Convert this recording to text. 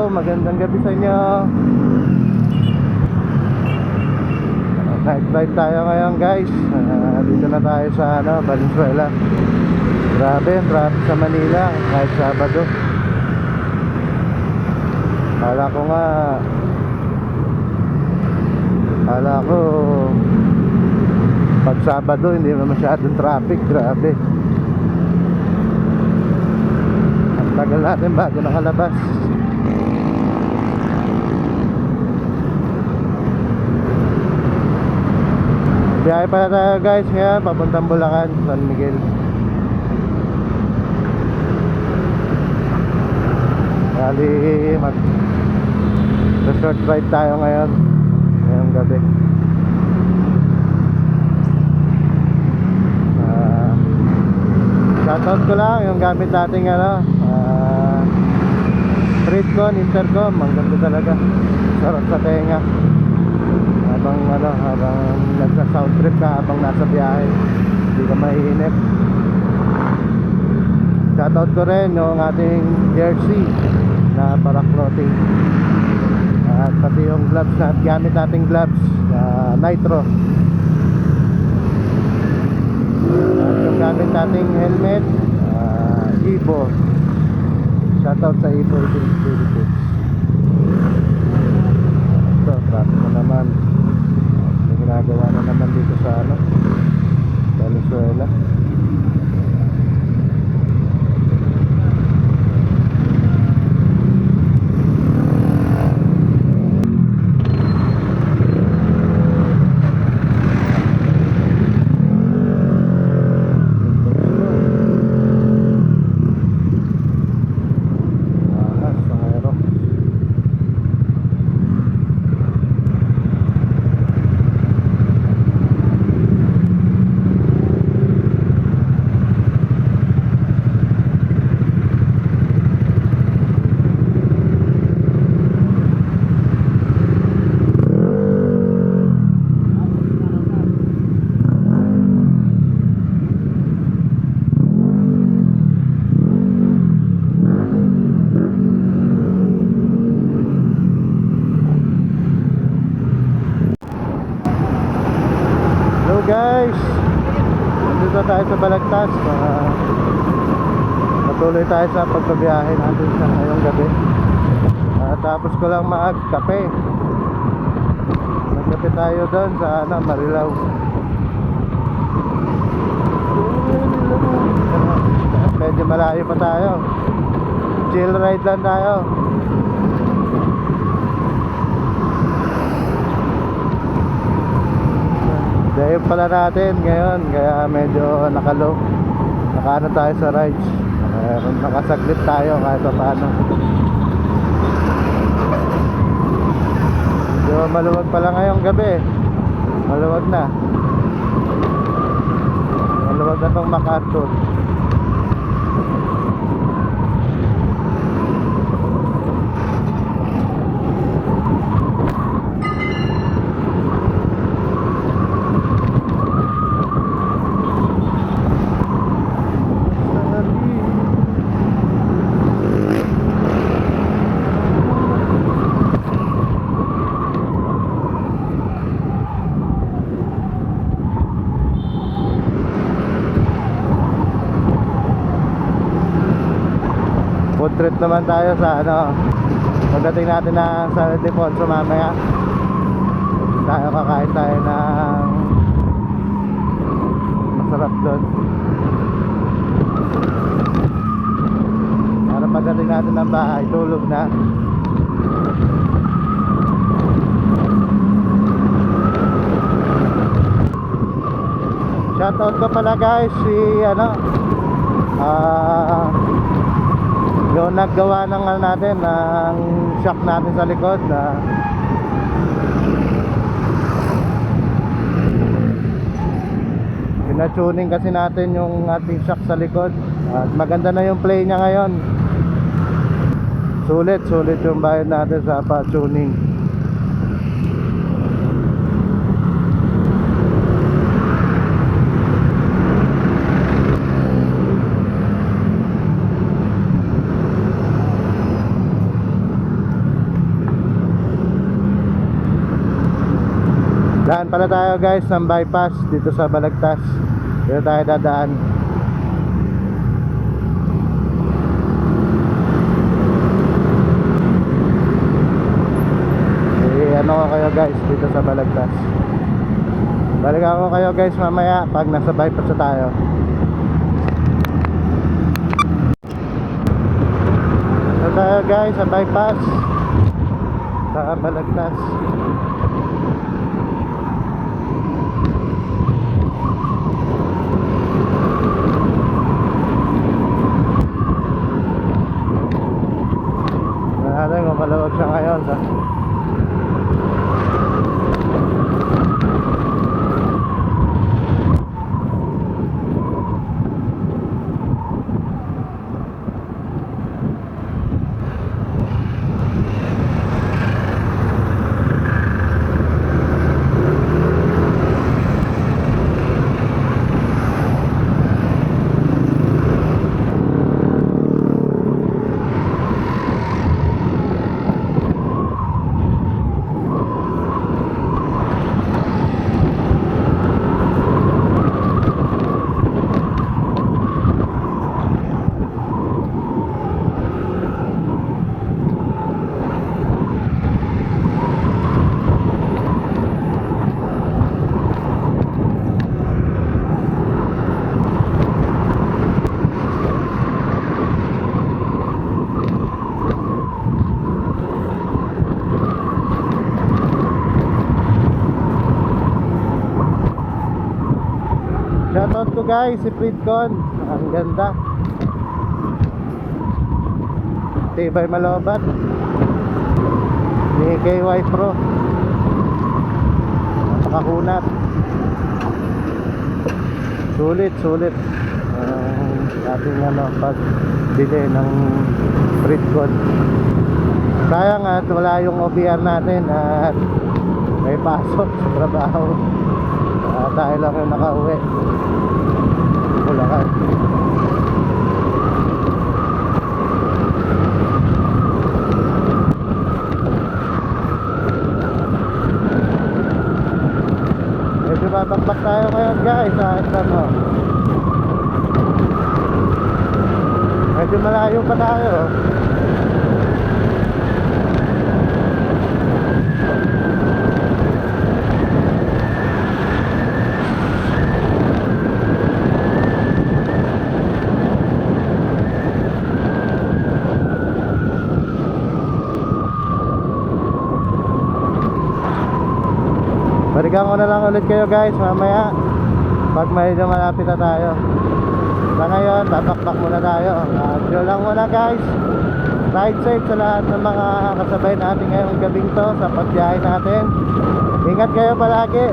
magandang gabi sa inyo. Night ride tayo ngayon guys. Dito na tayo sa Valenzuela. Grabe ang traffic sa Manila kahit Sabado. Kala ko pag Sabado hindi na masyadong traffic. Grabe, ang tagal natin bago nakalabas. Biyahe pala tayo guys ngayon papuntang Bulacan, San Miguel. Bali short ride tayo ngayon ngayong gabi. Shoutout ko lang yung gamit nating Streetcon, Intercom. Ang ganda talaga, sarap sa tenga habang nagsa-sound trip ka habang nasa biyahe, hindi ka maiinip. Shoutout ko rin yung ating jersey na para clothing, at pati yung gloves na gamit nating gloves Nitro, at yung gamit nating helmet Ibo. Shoutout sa Ibo Philippines. Ito, traffic na naman. May ginagawa na naman dito sa Valenzuela. Guys, nandito tayo sa Balagtas. Patuloy tayo sa pagbabiyahe natin sa ngayong gabi. Tapos ko lang magkape. Magkape tayo doon sa Marilao. Medyo malayo pa tayo. Chill ride lang tayo. Dahil pala natin ngayon, kaya medyo nakano tayo sa rides. Nakasaglit tayo kahit pa paano. Medyo maluwag pala ngayong gabi. Maluwag na. Maluwag na tong MacArthur. Food trip naman tayo sa pagdating natin ng San Ildefonso mamaya. Kakain tayo ng masarap doon para pagdating natin ng bahay tulog na. Shoutout ko pala guys si yung naggawa ng natin ng shock natin sa likod pina-tuning kasi natin yung ating shock sa likod at maganda na yung play niya ngayon. Sulit yung bayad natin sa pa-tuning. Daan pala tayo guys ng bypass dito sa Balagtas. Dito tayo dadaan. Ano ko kayo guys dito sa Balagtas. Balikan ko kayo guys mamaya pag nasa bypass na tayo. Dito tayo guys sa bypass sa Balagtas. Natin kung malawag siya ngayon sa shoutout ko guys si Fritcon. Ang ganda. Tibay Malobat ni KY Pro. Napakakunat. Sulit ating pagbili ng Fritcon. Sayang at wala yung OBR natin at may pasok sa trabaho. Tayo lang yung nakauwi. Bulacan. Medyo babakbak tayo ngayon guys sa ano. Medyo malayo pa tayo. Balikan ko na lang ulit kayo guys mamaya pag medyo malapit na tayo. Sa ngayon, babakbak muna tayo. Video lang muna guys. Ride safe sa lahat ng mga kasabay natin ngayong gabing to sa pagbiyahe natin. Ingat kayo palagi.